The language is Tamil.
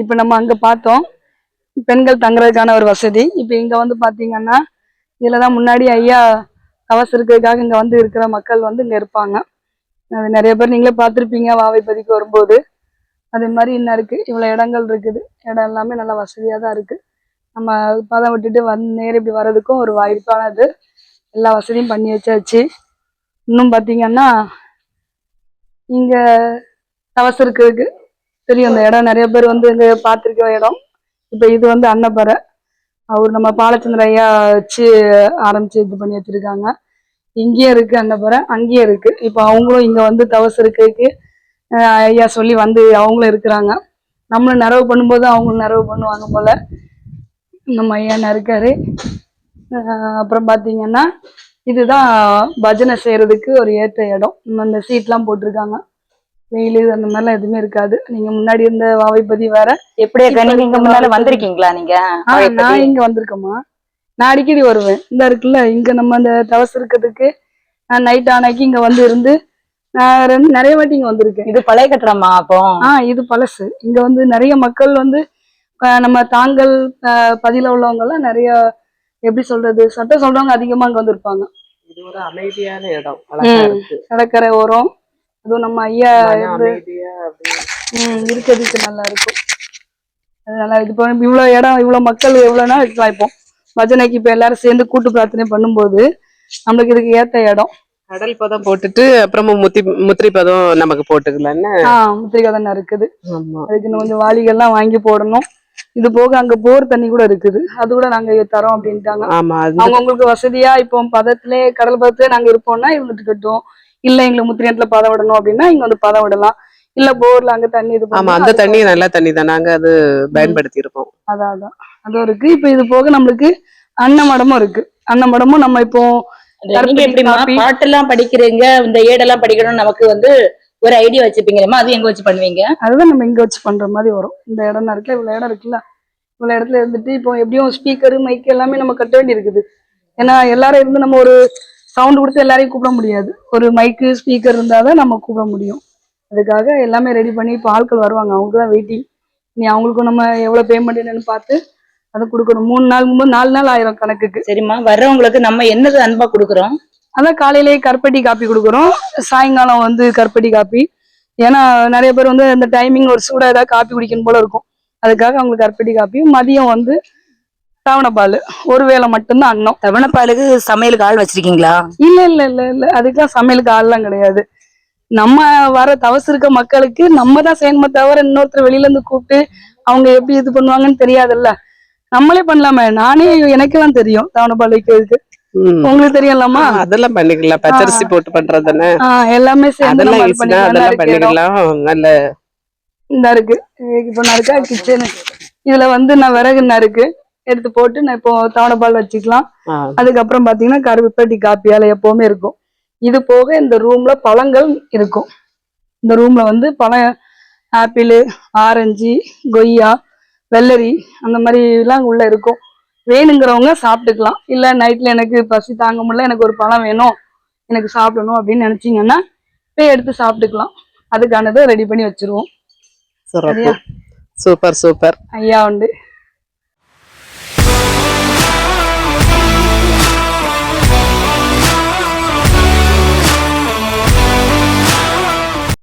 இப்ப நம்ம அங்க பார்த்தோம் பெண்கள் தங்குறதுக்கான ஒரு வசதி. இப்ப இங்க வந்து பாத்தீங்கன்னா இதுலதான் முன்னாடி ஐயா தவசு இருக்கிறதுக்காக இங்க வந்து இருக்கிற மக்கள் வந்து இங்க இருப்பாங்க. அது நிறைய பேர் நீங்களே பார்த்துருப்பீங்க வாவைப்பதிக்கு வரும்போது. அதே மாதிரி இன்னும் இருக்கு, இவ்வளவு இடங்கள் இருக்குது. இடம் எல்லாமே நல்லா வசதியா தான் இருக்கு. நம்ம பதம் விட்டுட்டு நேரம் இப்படி வர்றதுக்கும் ஒரு வாய்ப்பானது. எல்லா வசதியும் பண்ணி வச்சாச்சு. இன்னும் பாத்தீங்கன்னா இங்க தவசு இருக்கிறதுக்கு தெரியும் இந்த இடம், நிறைய பேர் வந்து இங்க பார்த்துருக்க இடம். இப்ப இது வந்து அன்னப்பறை. அவர் நம்ம பாலச்சந்திர ஐயா வச்சு ஆரம்பிச்சு இது பண்ணி வச்சிருக்காங்க. இங்கேயும் இருக்கு அன்னப்பறை, அங்கேயும் இருக்கு. இப்ப அவங்களும் இங்க வந்து தவசு இருக்கிறதுக்கு ஐயா சொல்லி வந்து அவங்களும் இருக்கிறாங்க. நம்மளும் நிறைவு பண்ணும்போது அவங்களும் நிறைவு பண்ணுவாங்க போல. நம்ம ஐயா இருக்காரு. அப்புறம் பாத்தீங்கன்னா இதுதான் பஜனை செய்யறதுக்கு ஒரு ஏற்ற இடம். நம்ம இந்த சீட்லாம் போட்டிருக்காங்க. வெயில் அந்த மாதிரிலாம் எதுவுமே இருக்காது. நீங்க முன்னாடி இருந்த வாவைப்பதி வேற. எப்படியா நீங்க இங்க முன்னால வந்திருக்கீங்களா? நீங்க நான் இங்க வந்திருக்கேம்மா. நான் அடிக்கடி வருவேன். இந்த இருக்குல்ல இங்க நம்ம அந்த தவசு இருக்கிறதுக்கு நான் நைட் ஆனாக்கி இங்க வந்து இருந்து நான் நிறைய வாட்டி இங்க வந்திருக்கேன். இது பழைய கட்டுறமா? அப்போ இது பழசு. இங்க வந்து நிறைய மக்கள் வந்து நம்ம தாங்கள் பதில உள்ளவங்க எல்லாம் நிறைய எப்படி சொல்றது சட்டம் சொல்றவங்க அதிகமா அங்க வந்து இருப்பாங்க. இது ஒரு அமைதியான இடம். கடற்கரை ஓரம். அதுவும் நம்ம ஐயா இருக்கிறதுக்கு நல்லா இருக்கும். அதனால இது இவ்வளவு இடம் இவ்வளவு மக்கள் எவ்வளவுனா வைக்கலாம். இப்போ பஜனைக்கு இப்ப எல்லாரும் சேர்ந்து கூட்டு பிரார்த்தனை பண்ணும்போது நம்மளுக்கு இதுக்கு ஏத்த இடம். கடல் பதம் போட்டுட்டு அப்புறமா முத்திரி பதம் நமக்கு போட்டுக்கலான்னு முத்திரி கதம் இருக்குது. அதுக்கு இன்னும் கொஞ்சம் வாளிகள்லாம் வாங்கி போடணும். இது போக அங்க போர் தண்ணி கூட இருக்குது. அது கூட நாங்க தரோம் அப்படின்ட்டாங்க. அவங்க உங்களுக்கு வசதியா இப்போ பதத்திலே கடல் பதத்திலே நாங்க இருப்போம்னா இவங்களுக்கு கட்டும். இல்ல எங்களுக்கு முத்திரியத்துல பதம் விடணும் அப்படின்னா இங்க வந்து பதம் விடலாம். இல்ல போர்ல அங்க தண்ணி இது அந்த தண்ணி நல்ல தண்ணி தான், நாங்க அது பயன்படுத்தி இருக்கோம். அதான் அதுவும் இருக்கு. இப்ப இது போக நம்மளுக்கு அன்னமடமும் இருக்கு. அன்னமடமும் நம்ம இப்போ பாட்டு எல்லாம் படிக்கிறீங்க, இந்த ஏடெல்லாம் படிக்கணும்னு நமக்கு வந்து ஒரு ஐடியா வச்சுப்பீங்கம்மா. அது எங்க வச்சு பண்ணுவீங்க? அதுதான் நம்ம இங்க வச்சு பண்ற மாதிரி வரும். இந்த இடம் இருக்குல்ல, இவ்வளவு இடம் இருக்குல்ல, இவ்வளவு இடத்துல இருந்துட்டு இப்போ எப்படியும் ஸ்பீக்கரு மைக்கு எல்லாமே நம்ம கட்ட வேண்டி இருக்குது. ஏன்னா எல்லாரும் இருந்து நம்ம ஒரு சவுண்ட் கொடுத்து எல்லாரையும் கூப்பிட முடியாது. ஒரு மைக்கு ஸ்பீக்கர் இருந்தாதான் நம்ம கூப்பிட முடியும். அதுக்காக எல்லாமே ரெடி பண்ணி இப்போ ஆட்கள் வருவாங்க. அவங்களுக்கு தான் வெயிட்டிங். நீ அவங்களுக்கும் நம்ம எவ்வளவு பேமெண்ட் என்னன்னு பார்த்து அதை கொடுக்கணும். 3 நாள் 4 நாள் ஆயிரம் கணக்குக்கு. சரிம்மா, வர்றவங்களுக்கு நம்ம என்னது அன்பா கொடுக்குறோம்? அதான் காலையிலேயே கருப்பட்டி காப்பி கொடுக்குறோம். சாயங்காலம் வந்து கருப்பட்டி காப்பி. ஏன்னா நிறைய பேர் வந்து அந்த டைமிங் ஒரு சூடா ஏதாவது காப்பி குடிக்கணும் போல இருக்கும். அதுக்காக அவங்களுக்கு கருப்பட்டி காப்பி. மதியம் வந்து தவணைப்பால், ஒரு வேளை மட்டும்தான் அன்னம். தவணைப்பாலுக்கு சமையலுக்கு ஆள் வச்சிருக்கீங்களா? இல்ல இல்ல இல்ல இல்ல அதுக்கெல்லாம் சமையலுக்கு ஆள்லாம் கிடையாது. நம்ம வர தவசு இருக்க மக்களுக்கு நம்ம தான் செய்யணுமே தவிர இன்னொருத்தர் வெளியில இருந்து கூப்பிட்டு அவங்க எப்படி இது பண்ணுவாங்கன்னு தெரியாதுல்ல. நம்மளே பண்ணலாமே. நானே எனக்கெல்லாம் தெரியும் தவணைப்பால் வைக்கிறதுக்கு. உங்களுக்கு தெரியலாமா? அதெல்லாம் பண்ணிக்கலாம். பச்சரிசி போட்டு பண்றதுன்னு எல்லாமே பண்ணிக்கலாம். நல்ல இந்த இருக்கு இப்போ நான் இருக்கா கிச்சனு. இதுல வந்து நான் விறகு இருக்கு எடுத்து போட்டு நான் இப்போ தவணைப்பால் வச்சுக்கலாம். அதுக்கப்புறம் பாத்தீங்கன்னா கருப்பட்டி காப்பியால எப்பவுமே இருக்கும். இது போக இந்த ரூம்ல பழங்கள் இருக்கும். இந்த ரூம்ல வந்து பழம் ஆப்பிள், ஆரஞ்சு, கொய்யா, வெள்ளரி அந்த மாதிரி எல்லாம் உள்ள இருக்கும். வேணுங்கிறவங்க சாப்பிட்டுக்கலாம். இல்ல நைட்ல எனக்கு பசி தாங்க முடியல, எனக்கு ஒரு பழம் வேணும், எனக்கு சாப்பிடணும் அப்படின்னு நினைச்சீங்கன்னா போய் எடுத்து சாப்பிட்டுக்கலாம். அதுக்கானதை ரெடி பண்ணி வச்சிருவோம். Super super. ஐயா உண்டு.